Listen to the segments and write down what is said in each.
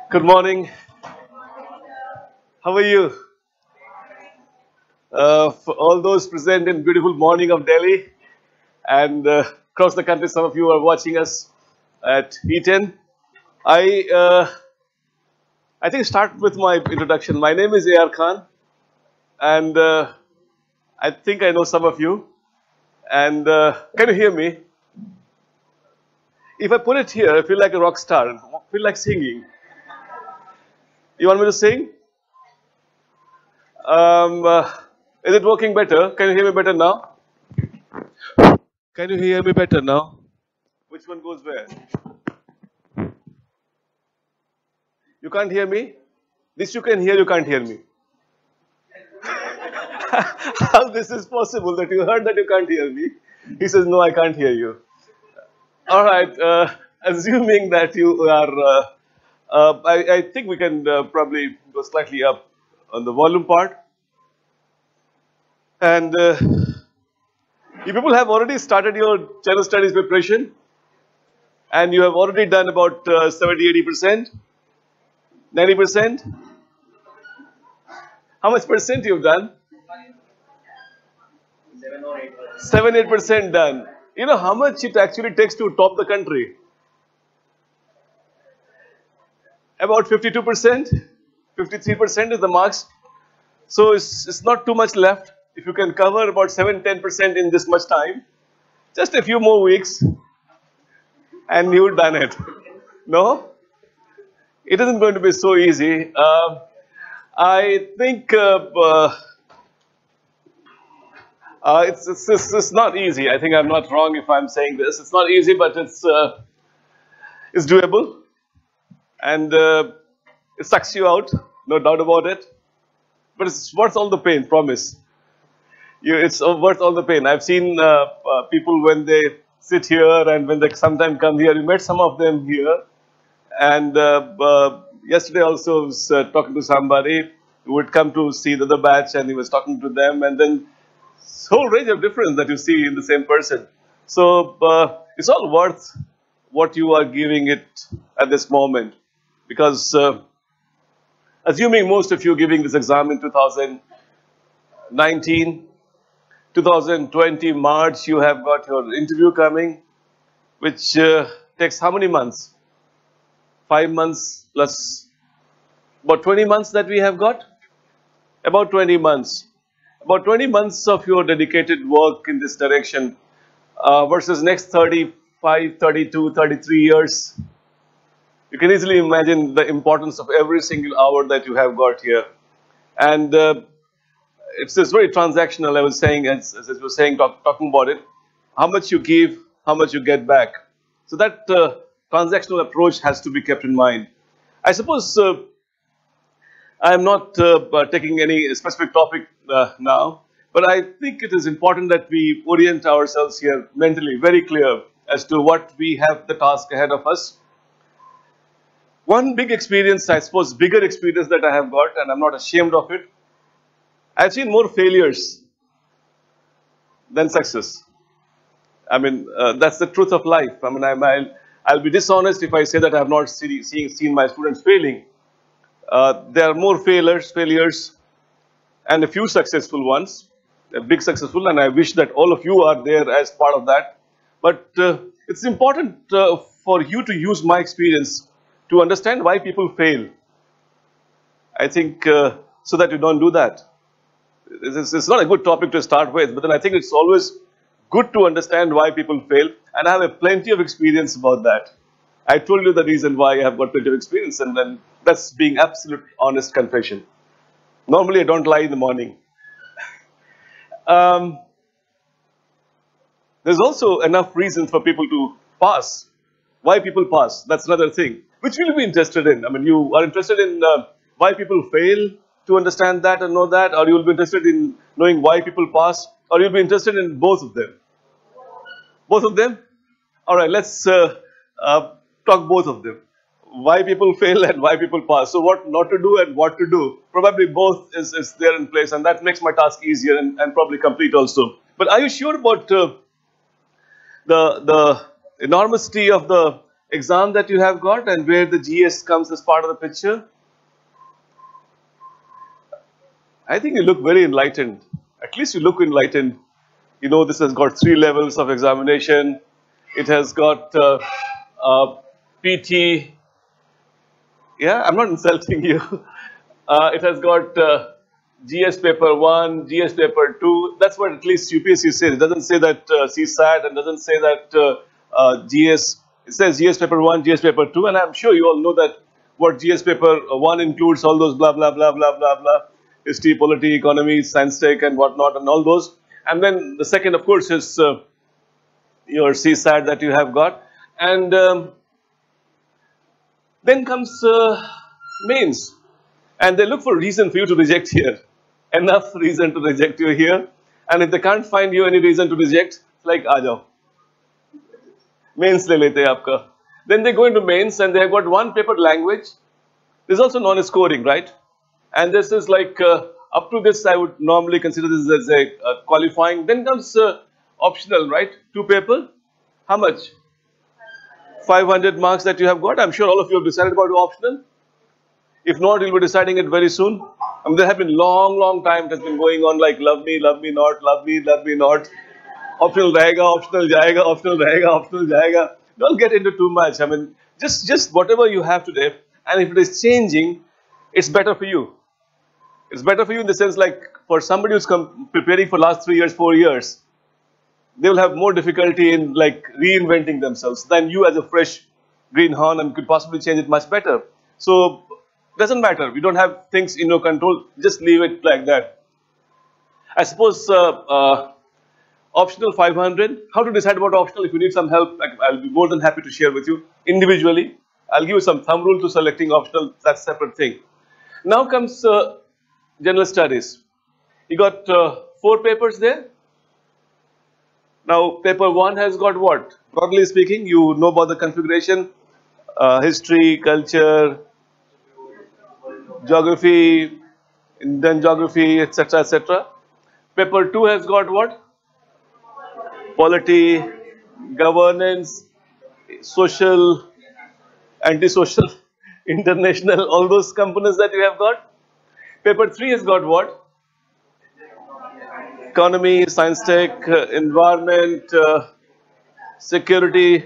Good morning. How are you? For all those present in beautiful morning of Delhi and across the country, some of you are watching us at Eton. I I think start with my introduction. My name is A.R. Khan, and I think I know some of you. And can you hear me? If I put it here, I feel like a rock star. I feel like singing. You want me to sing? Um, uh, is it working better? Can you hear me better now? Can you hear me better now? Which one goes where? You can't hear me? This you can hear, you can't hear me. How this is possible that you heard that you can't hear me? He says, no, I can't hear you. All right, assuming that you are, I think we can probably go slightly up on the volume part. And you people have already started your channel studies preparation, and you have already done about 70-80%, 90%. How much percent you've done? 7-8% done. You know how much it actually takes to top the country? About 52%, 53% is the marks. So it's not too much left. If you can cover about 7-10% in this much time, just a few more weeks, and you've done it. No? It isn't going to be so easy. I think it's not easy. I think I'm not wrong if I'm saying this. It's not easy, but it's doable, and it sucks you out, no doubt about it. But it's worth all the pain. Promise. It's worth all the pain. I've seen people when they sit here and when they sometimes come here. We met some of them here, and yesterday also I was talking to somebody who would come to see the other batch, and he was talking to them, and then whole range of difference that you see in the same person. So it's all worth what you are giving it at this moment, because assuming most of you giving this exam in 2019, 2020 March, you have got your interview coming, which takes how many months? 5 months plus about 20 months that we have got? About 20 months. About 20 months of your dedicated work in this direction versus next 35, 32, 33 years. You can easily imagine the importance of every single hour that you have got here. And it's very transactional, I was saying, as I was saying, talking about it. How much you give, how much you get back. So that transactional approach has to be kept in mind. I suppose I am not taking any specific topic now, but I think it is important that we orient ourselves here mentally, very clear as to what we have the task ahead of us. One big experience, I suppose, bigger experience that I have got, and I'm not ashamed of it. I've seen more failures than success. I mean, that's the truth of life. I mean, I'll be dishonest if I say that I have not seen my students failing. There are more failures, and a few successful ones, a big successful, and I wish that all of you are there as part of that. But it's important for you to use my experience to understand why people fail. I think so that you don't do that. It's not a good topic to start with, but then I think it's always good to understand why people fail, and I have a plenty of experience about that. I told you the reason why I have got plenty of experience, and then that's being absolute honest confession. Normally I don't lie in the morning. There's also enough reasons for people to pass. Why people pass, that's another thing. Which will you be interested in? I mean, you are interested in why people fail to understand that and know that, or you will be interested in knowing why people pass, or you'll be interested in both of them. Both of them? All right, let's talk both of them. Why people fail and why people pass. So what not to do and what to do. Probably both is there in place, and that makes my task easier and probably complete also. But are you sure about the enormity of the exam that you have got and where the GS comes as part of the picture? I think you look very enlightened. At least you look enlightened. You know, this has got 3 levels of examination. It has got PT. Yeah, I'm not insulting you. It has got GS paper 1, GS paper 2. That's what at least UPSC says. It doesn't say that CSAT and doesn't say that GS. It says GS paper 1, GS paper 2. And I'm sure you all know that what GS paper 1 includes all those blah, blah, blah, blah, blah, blah. History, polity, economy, science tech and whatnot and all those. And then the second, of course, is your CSAT that you have got. And then comes mains. And they look for reason for you to reject here. Enough reason to reject you here. And if they can't find you any reason to reject, it's like, aa jao. Mains le lete hai aapka. Then they go into mains and they have got one paper language. There's also non-scoring, right? And this is like, up to this I would normally consider this as a qualifying. Then comes optional, right? 2 paper. How much? 500 marks that you have got. I'm sure all of you have decided about optional. If not, you'll be deciding it very soon. I mean, there have been long time it has been going on like love me not, love me not. Optional rahega, optional jayega, optional rahega, optional jayega. Don't get into too much. I mean, just whatever you have today. And if it is changing, it's better for you. It's better for you in the sense like for somebody who's preparing for last 3 years, 4 years, they will have more difficulty in like reinventing themselves than you as a fresh greenhorn and could possibly change it much better. So, doesn't matter. We don't have things in your control. Just leave it like that. I suppose optional 500. How to decide about optional? If you need some help, I'll be more than happy to share with you individually. I'll give you some thumb rule to selecting optional. That's a separate thing. Now comes general studies. You got 4 papers there. Now, paper 1 has got what? Broadly speaking, you know about the configuration, history, culture, geography, Indian geography, etc., etc. Paper 2 has got what? Polity, governance, social, anti-social, international, all those components that you have got. Paper 3 has got what? Economy, science tech, environment, security,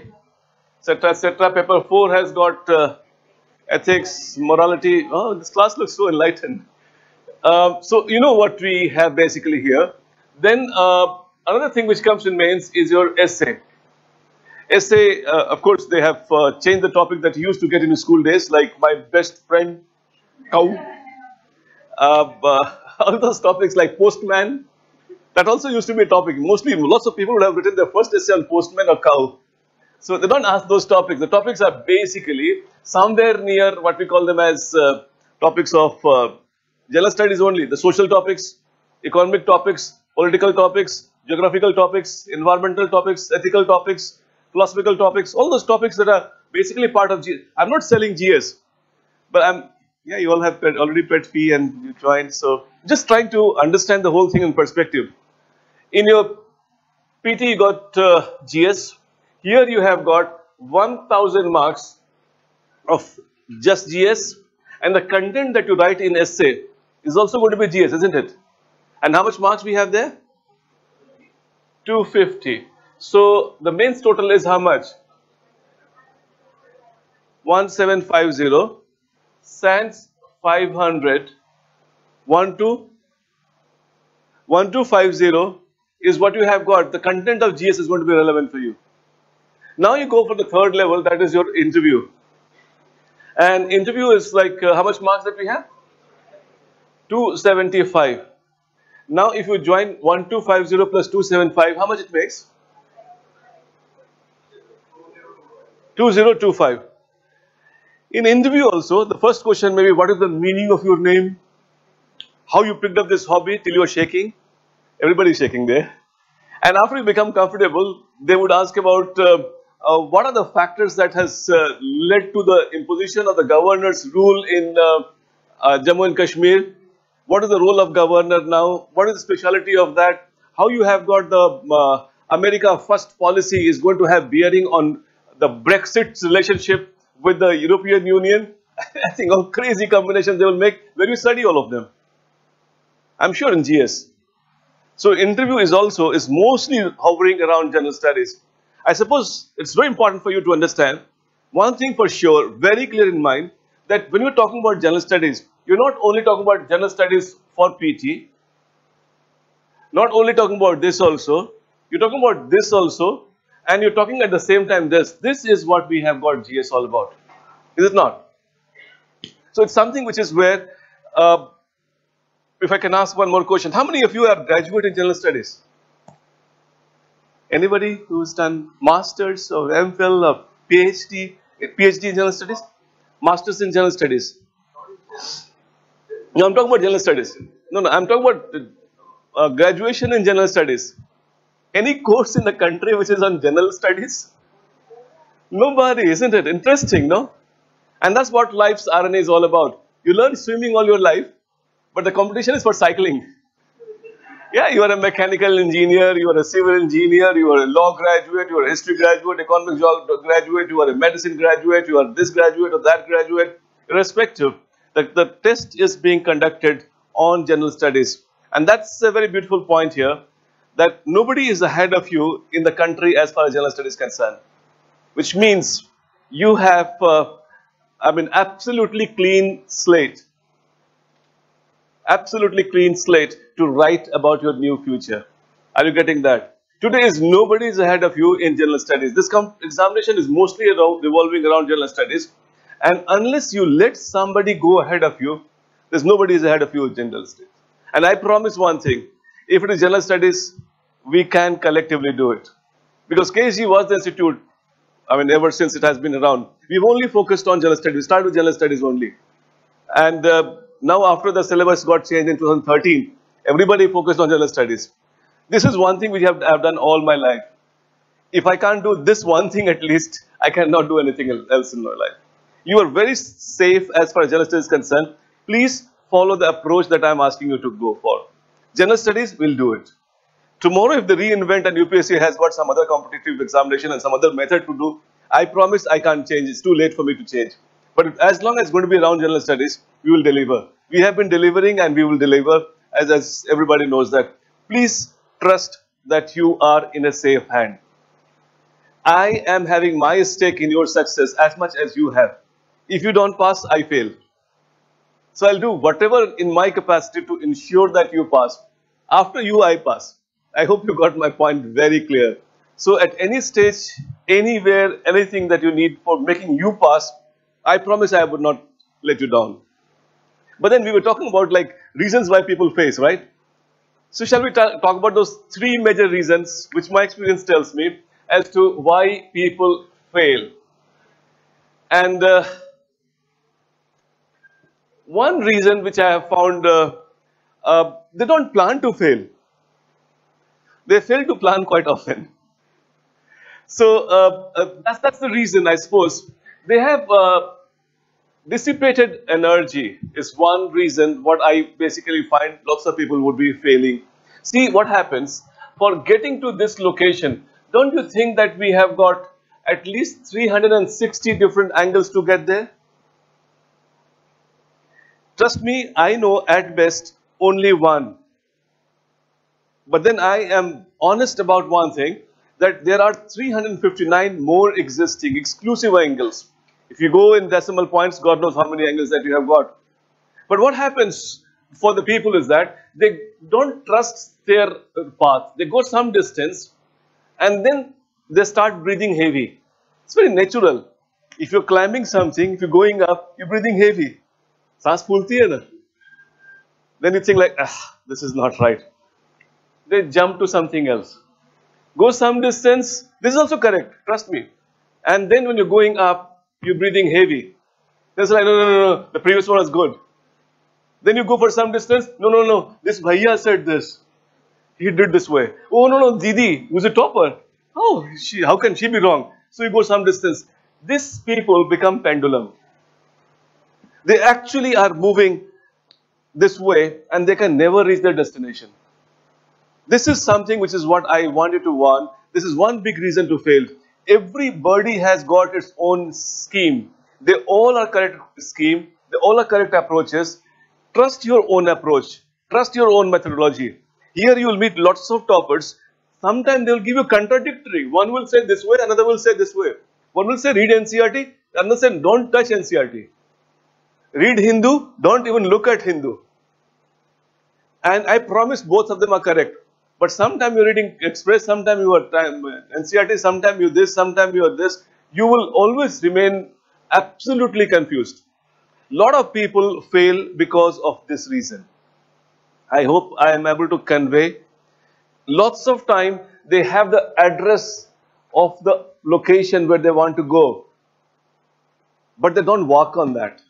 etc., etc. Paper 4 has got ethics, morality. Oh, this class looks so enlightened. So you know what we have basically here. Then another thing which comes in mains is your essay. Essay, of course, they have changed the topic that you used to get in your school days, like my best friend, cow. All those topics like postman. That also used to be a topic. Mostly, lots of people would have written their first essay on postman or cow. So they don't ask those topics. The topics are basically somewhere near what we call them as topics of general studies only. The social topics, economic topics, political topics, geographical topics, environmental topics, ethical topics, philosophical topics, all those topics that are basically part of GS. I'm not selling GS, but yeah, you all have already paid fee and you joined. So just trying to understand the whole thing in perspective. In your PT, you got GS. Here you have got 1000 marks of just GS, and the content that you write in essay is also going to be GS, isn't it? And how much marks we have there? 250. So the mains total is how much? 1750. Sans 500. 1250 is what you have got. The content of GS is going to be relevant for you. Now you go for the third level, that is your interview. And interview is like how much marks that we have? 275. Now if you join 1250 plus 275, how much it makes? 2025. In interview also, the first question may be, what is the meaning of your name? How you picked up this hobby till you are shaking? Everybody is shaking there. And after you become comfortable, they would ask about what are the factors that has led to the imposition of the governor's rule in Jammu and Kashmir. What is the role of governor now? What is the speciality of that? How you have got the America First policy is going to have bearing on the Brexit relationship with the European Union. I think all crazy combinations they will make when you study all of them. I'm sure in GS. So interview is mostly hovering around general studies. I suppose it's very important for you to understand one thing for sure, very clear in mind, that when you're talking about general studies, you're not only talking about general studies for PT, not only talking about this also, you're talking about this also, and you're talking at the same time this. This is what we have got GS all about. Is it not? So it's something which is where, if I can ask one more question, how many of you are graduate in general studies? Anybody who's done masters or MPhil or PhD in general studies? Masters in general studies. No, I'm talking about general studies. No, I'm talking about graduation in general studies. Any course in the country which is on general studies? Nobody, isn't it? Interesting, no? And that's what life's RNA is all about. You learn swimming all your life, but the competition is for cycling. Yeah, you are a mechanical engineer, you are a civil engineer, you are a law graduate, you are a history graduate, economics graduate, you are a medicine graduate, you are this graduate or that graduate, irrespective. The test is being conducted on general studies. And that's a very beautiful point here, that nobody is ahead of you in the country as far as general studies is concerned. Which means you have, absolutely clean slate. Absolutely clean slate to write about your new future. Are you getting that? Today nobody is ahead of you in general studies. This examination is mostly revolving around general studies. And unless you let somebody go ahead of you, there's nobody is ahead of you in general studies. And I promise one thing, if it is general studies, we can collectively do it. Because KSG was the institute, ever since it has been around, we've only focused on general studies. We started with general studies only. And now after the syllabus got changed in 2013, everybody focused on general studies. This is one thing which I've done all my life. If I can't do this one thing at least, I cannot do anything else in my life. You are very safe as far as general studies is concerned. Please follow the approach that I'm asking you to go for. General studies, we'll do it. Tomorrow, if they reinvent and UPSC has got some other competitive examination and some other method to do, I promise I can't change. It's too late for me to change. But as long as it's going to be around general studies, we will deliver. We have been delivering and we will deliver, as everybody knows that. Please trust that you are in a safe hand. I am having my stake in your success as much as you have. If you don't pass, I fail. So I'll do whatever in my capacity to ensure that you pass. After you, I pass. I hope you got my point very clear. So at any stage, anywhere, anything that you need for making you pass, I promise I would not let you down. But then we were talking about like reasons why people face, right? So shall we talk about those three major reasons which my experience tells me as to why people fail. And one reason which I have found, they don't plan to fail. They fail to plan quite often. So that's the reason, I suppose. They have dissipated energy is one reason what I basically find lots of people would be failing. See what happens for getting to this location. Don't you think that we have got at least 360 different angles to get there? Trust me, I know at best only one. But then I am honest about one thing, that there are 359 more existing exclusive angles. If you go in decimal points, God knows how many angles that you have got. But what happens for the people is that they don't trust their path. They go some distance and then they start breathing heavy. It's very natural. If you're climbing something, if you're going up, you're breathing heavy. Saans phulti hai na? Then you think like, this is not right. They jump to something else. Go some distance, this is also correct, trust me. And then when you're going up, you're breathing heavy. Then it's like, no, the previous one was good. Then you go for some distance, no, this bhaiya said this. He did this way. Oh, no, Didi, who's a topper. Oh, how can she be wrong? So you go some distance. These people become pendulum. They actually are moving this way and they can never reach their destination. This is something which is what I want you to warn. This is one big reason to fail. Everybody has got its own scheme. They all are correct scheme. They all are correct approaches. Trust your own approach. Trust your own methodology. Here you will meet lots of toppers. Sometimes they will give you contradictory. One will say this way, another will say this way. One will say read NCERT, another say don't touch NCERT. Read Hindu, don't even look at Hindu. And I promise both of them are correct. But sometimes you're reading Express, sometimes you are NCERT, sometimes you this, sometimes you are this. You will always remain absolutely confused. Lot of people fail because of this reason. I hope I am able to convey. Lots of time they have the address of the location where they want to go, but they don't walk on that.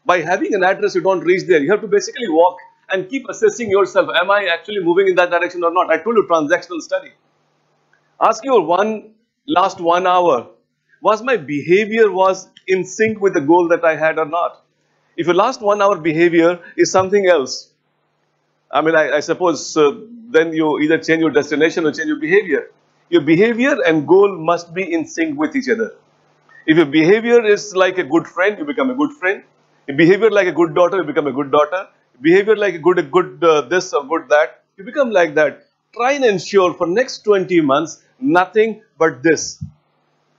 By having an address, you don't reach there. You have to basically walk and keep assessing yourself. Am I actually moving in that direction or not? I told you transactional study. Ask your last 1 hour. Was my behavior was in sync with the goal that I had or not? If your last 1 hour behavior is something else, I mean, I suppose then you either change your destination or change your behavior. Your behavior and goal must be in sync with each other. If your behavior is like a good friend, you become a good friend. If behavior like a good daughter, you become a good daughter. Behavior like a good this or good that, you become like that. Try and ensure for next 20 months, nothing but this.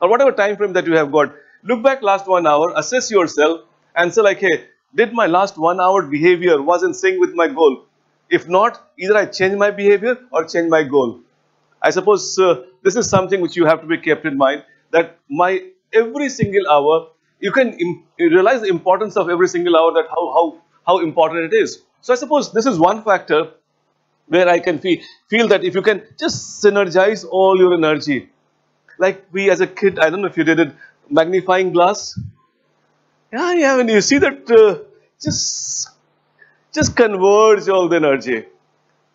Or whatever time frame that you have got. Look back last 1 hour, assess yourself and say like, hey, did my last 1 hour behavior was in sync with my goal? If not, either I change my behavior or change my goal. I suppose this is something which you have to be kept in mind, that every single hour, you can realize the importance of every single hour, that how important it is. So I suppose this is one factor where I can feel that if you can just synergize all your energy, like we as a kid, I don't know if you did it, magnifying glass. Yeah, when you see that, just converge all the energy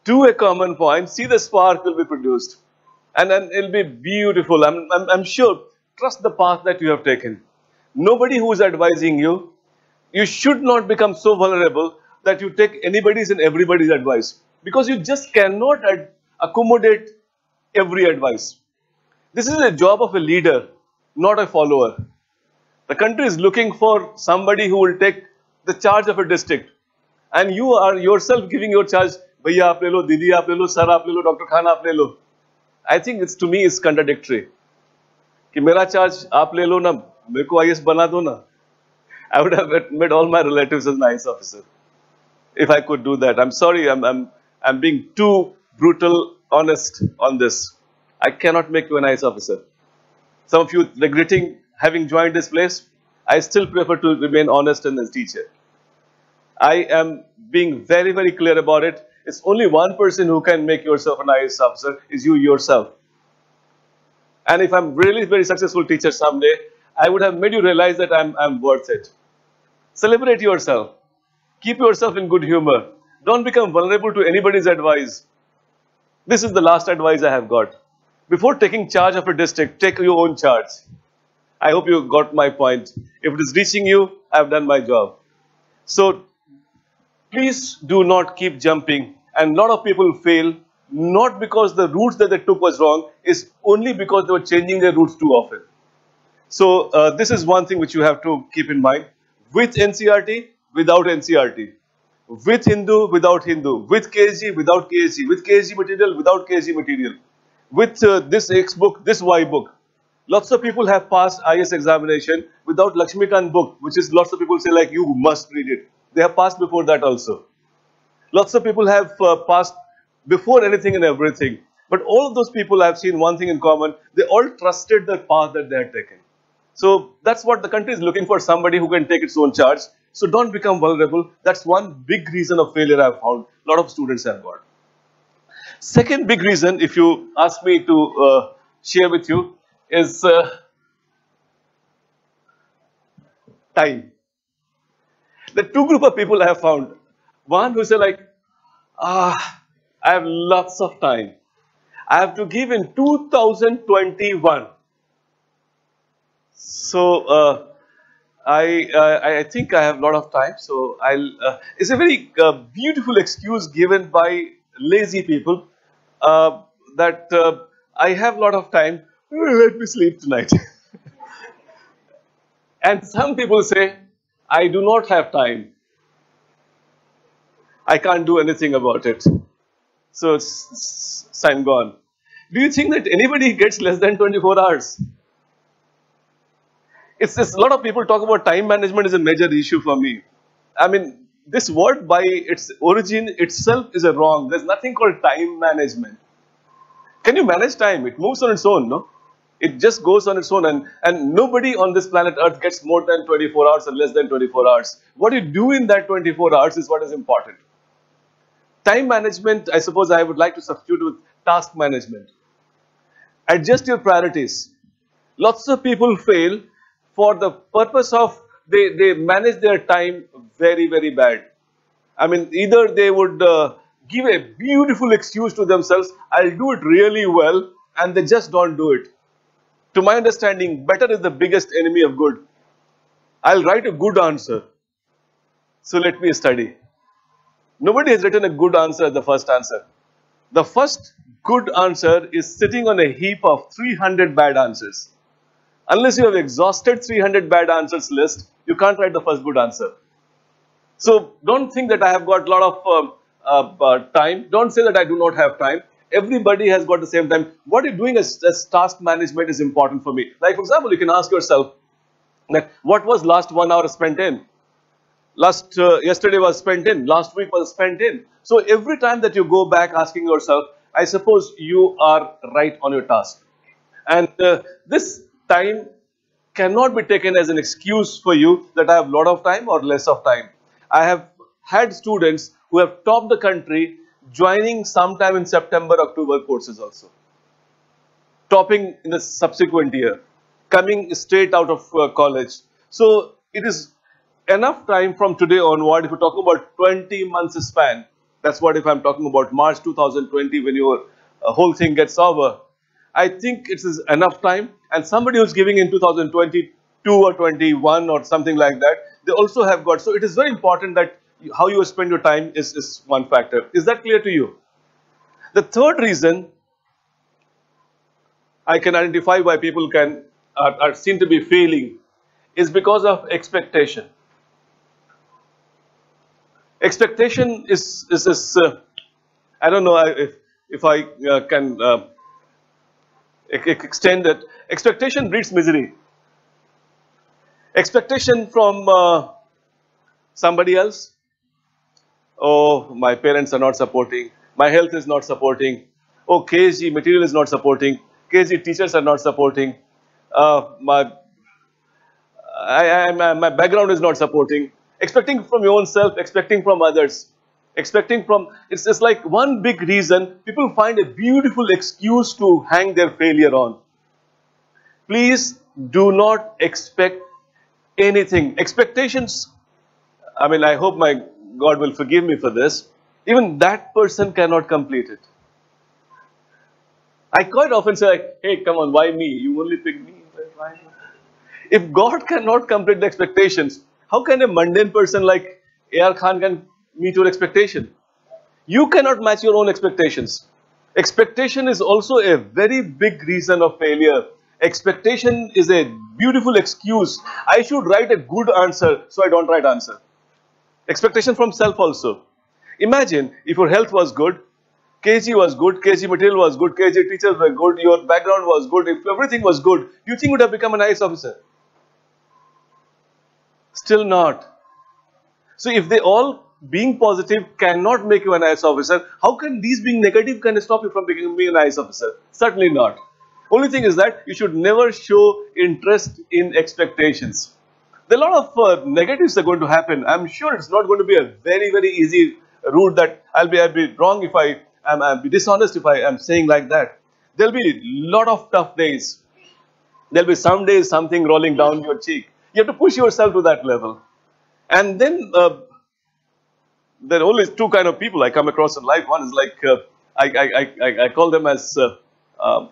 to a common point, see the spark will be produced. And then it'll be beautiful. I'm sure, trust the path that you have taken. Nobody who is advising you, you should not become so vulnerable that you take anybody's and everybody's advice. Because you just cannot accommodate every advice. This is a job of a leader, not a follower. The country is looking for somebody who will take the charge of a district. And you are yourself giving your charge, Bhaiya aap le lo, Didi aap le lo, Sir aap le lo, Dr. Khan aap le lo. I think to me it's contradictory. Ki mera charge aap le lo na, mereko IAS bana do na. I would have made all my relatives as an IAS officer. If I could do that. I'm sorry, I'm being too brutal, honest on this. I cannot make you an IAS officer. Some of you regretting having joined this place, I still prefer to remain honest and a teacher. I am being very, very clear about it. It's only one person who can make yourself an IAS officer, is you yourself. And if I'm really very successful teacher someday, I would have made you realize that I'm worth it. Celebrate yourself. Keep yourself in good humor. Don't become vulnerable to anybody's advice. This is the last advice I have got. Before taking charge of a district, take your own charge. I hope you got my point. If it is reaching you, I've done my job. So, please do not keep jumping. And a lot of people fail, not because the routes that they took was wrong, it's only because they were changing their routes too often. So, this is one thing which you have to keep in mind. With NCERT, without NCERT. With Hindu, without Hindu. With KSG, without KSG. With KSG material, without KSG material. With this X book, this Y book. Lots of people have passed IAS examination without Lakshmikant book, which is lots of people say like, you must read it. They have passed before that also. Lots of people have passed before anything and everything. But all of those people, I've seen one thing in common. They all trusted the path that they had taken. So that's what the country is looking for, somebody who can take its own charge. So don't become vulnerable. That's one big reason of failure I've found. A lot of students have got. Second big reason, if you ask me to share with you, is time. The two group of people I have found. One who say like, I have lots of time. I have to give in 2021. So I think I have a lot of time. So it's a very beautiful excuse given by lazy people that I have a lot of time. Let me sleep tonight. And some people say, I do not have time. I can't do anything about it. So I'm gone. Do you think that anybody gets less than 24 hours? It's just a lot of people talk about time management is a major issue for me. I mean, this word by its origin itself is a wrong. There's nothing called time management. Can you manage time? It moves on its own, no? It just goes on its own, and nobody on this planet Earth gets more than 24 hours or less than 24 hours. What you do in that 24 hours is what is important. Time management, I suppose I would like to substitute with task management. Adjust your priorities. Lots of people fail for the purpose of they manage their time very, very bad. I mean, either they would give a beautiful excuse to themselves, I'll do it really well, and they just don't do it. To my understanding, better is the biggest enemy of good. I'll write a good answer, so let me study. Nobody has written a good answer as the first answer. The first good answer is sitting on a heap of 300 bad answers. Unless you have exhausted 300 bad answers list, you can't write the first good answer. So don't think that I have got a lot of time. Don't say that I do not have time. Everybody has got the same time. What you're doing as task management is important for me. Like, for example, you can ask yourself, like, what was last 1 hour spent in? Yesterday was spent in. Last week was spent in. So every time that you go back asking yourself, I suppose you are right on your task. And this time cannot be taken as an excuse for you that I have a lot of time or less of time. I have had students who have topped the country joining sometime in September, October courses also. Topping in the subsequent year. Coming straight out of college. So it is enough time from today onward. If you talk about 20 months span, that's what if I'm talking about March 2020 when your whole thing gets over. I think it is enough time, and somebody who's giving in 2022 or 21 or something like that, they also have got. So it is very important that how you spend your time is one factor. Is that clear to you? The third reason I can identify why people are seen to be failing is because of expectation. Expectation is I don't know if I can extend it. Expectation breeds misery. Expectation from somebody else. Oh, my parents are not supporting. My health is not supporting. Oh, KG material is not supporting. KG teachers are not supporting. My background is not supporting. Expecting from your own self, expecting from others. Expecting from, it's just like one big reason people find a beautiful excuse to hang their failure on. Please do not expect anything. Expectations, I mean, I hope my God will forgive me for this. Even that person cannot complete it. I quite often say, like, hey, come on, why me? You only pick me. Why? If God cannot complete the expectations, how can a mundane person like A.R. Khan can meet your expectation? You cannot match your own expectations. Expectation is also a very big reason of failure. Expectation is a beautiful excuse. I should write a good answer, so I don't write answer. Expectation from self also. Imagine if your health was good, KG was good, KG material was good, KG teachers were good, your background was good, if everything was good, you think you would have become an IAS officer? Still not. So if they all being positive cannot make you an IAS officer, how can these being negative can stop you from becoming an IAS officer? Certainly not. Only thing is that you should never show interest in expectations. There are a lot of negatives are going to happen. I'm sure it's not going to be a very, very easy route that I'll be wrong if I'll be dishonest if I am saying like that. There'll be a lot of tough days. There'll be some days something rolling down your cheek. You have to push yourself to that level. And then there are only two kind of people I come across in life. One is like, I call them as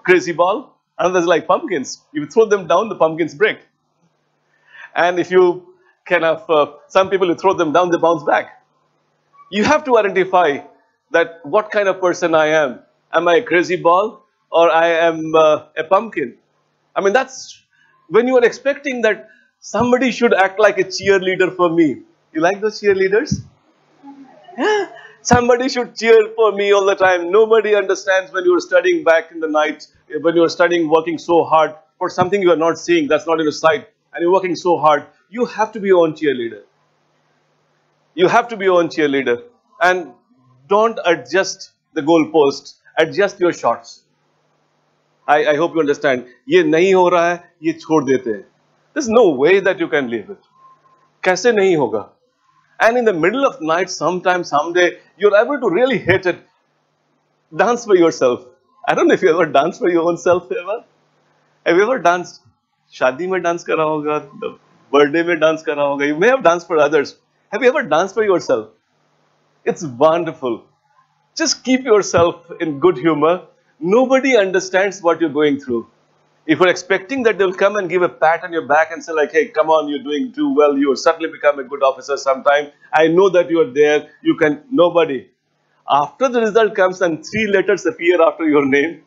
crazy ball. Another is like pumpkins. If you throw them down, the pumpkins break. And if you kind of, some people you throw them down, they bounce back. You have to identify that what kind of person I am. Am I a crazy ball or I am a pumpkin? I mean, that's when you are expecting that somebody should act like a cheerleader for me. You like those cheerleaders? Yeah. Somebody should cheer for me all the time. Nobody understands when you're studying back in the night, when you're studying, working so hard for something you are not seeing, that's not in your sight, and you're working so hard. You have to be your own cheerleader. You have to be your own cheerleader. And don't adjust the goalposts, adjust your shots. I hope you understand. ये नहीं हो रहा है, ये छोड़ देते हैं. There's no way that you can leave it. कैसे नहीं होगा? And in the middle of night, sometime, someday, you're able to really hit it. Dance for yourself. I don't know if you ever danced for your own self ever. Have you ever danced? शादी में dance करा होगा, birthday में dance करा होगा. You may have danced for others. Have you ever danced for yourself? It's wonderful. Just keep yourself in good humor. Nobody understands what you're going through. If you're expecting that they'll come and give a pat on your back and say like, hey, come on, you're doing too well, you'll certainly become a good officer sometime. I know that you're there, you can, nobody. After the result comes and 3 letters appear after your name,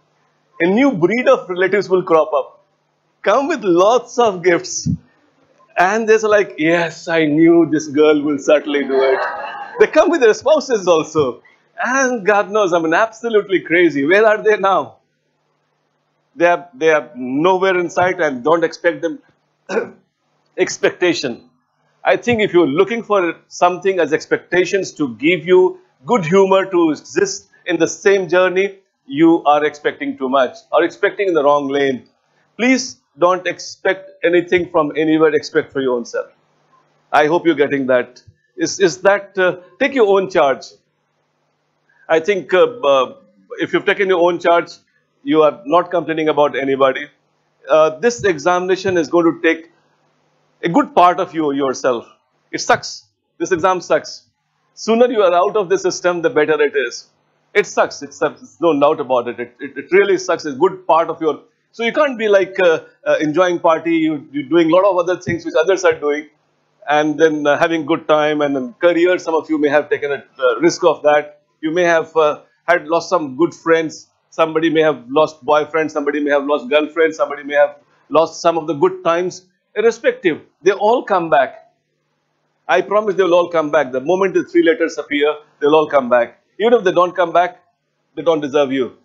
a new breed of relatives will crop up. Come with lots of gifts. And they're like, yes, I knew this girl will certainly do it. They come with their spouses also. And God knows, I mean, absolutely crazy. Where are they now? They are nowhere in sight, and don't expect them. Expectation. I think if you're looking for something as expectations to give you good humor to exist in the same journey, you are expecting too much or expecting in the wrong lane. Please don't expect anything from anywhere, expect for your own self. I hope you're getting that. Is that, take your own charge. I think if you've taken your own charge, you are not complaining about anybody. This examination is going to take a good part of you yourself. It sucks. This exam sucks. Sooner you are out of the system, the better it is. It sucks. It's no doubt about it. It really sucks. It's a good part of your... So you can't be like enjoying party, you're doing a lot of other things which others are doing, and then having good time, and then career. Some of you may have taken a risk of that. You may have had lost some good friends. Somebody may have lost boyfriend. Somebody may have lost girlfriend. Somebody may have lost some of the good times. Irrespective, they all come back. I promise they will all come back. The moment the 3 letters appear, they'll all come back. Even if they don't come back, they don't deserve you.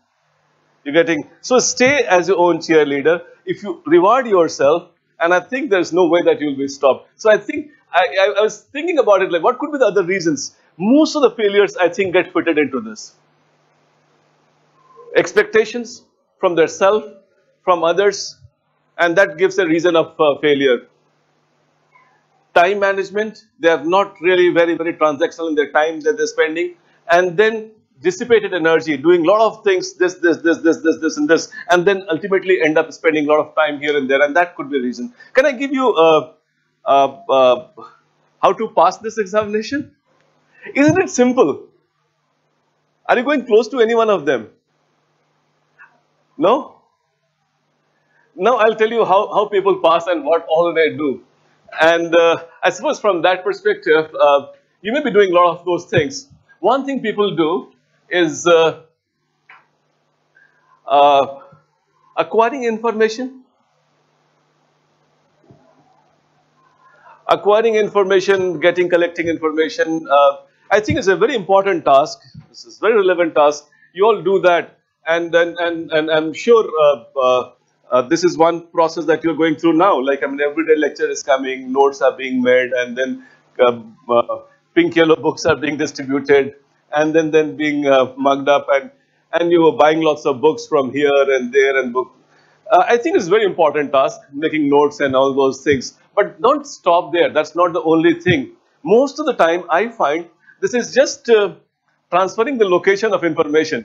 You're getting... So stay as your own cheerleader. If you reward yourself, and I think there's no way that you'll be stopped. So I think, I was thinking about it, like what could be the other reasons? Most of the failures, I think, get fitted into this. Expectations from their self, from others, and that gives a reason of failure. Time management, they are not really very, very transactional in their time that they're spending. And then dissipated energy, doing a lot of things, this, and this, and then ultimately end up spending a lot of time here and there, and that could be a reason. Can I give you how to pass this examination? Isn't it simple? Are you going close to any one of them? No? Now I'll tell you how people pass and what all they do. And I suppose from that perspective, you may be doing a lot of those things. One thing people do is acquiring information. Acquiring information, collecting information, I think is a very important task. This is a very relevant task. You all do that, and I'm sure this is one process that you're going through now. Like, I mean, everyday lecture is coming, notes are being made, and then pink yellow books are being distributed, and then being mugged up, and you are buying lots of books from here and there and book. I think it's a very important task, making notes and all those things. But don't stop there. That's not the only thing. Most of the time, I find this is just transferring the location of information.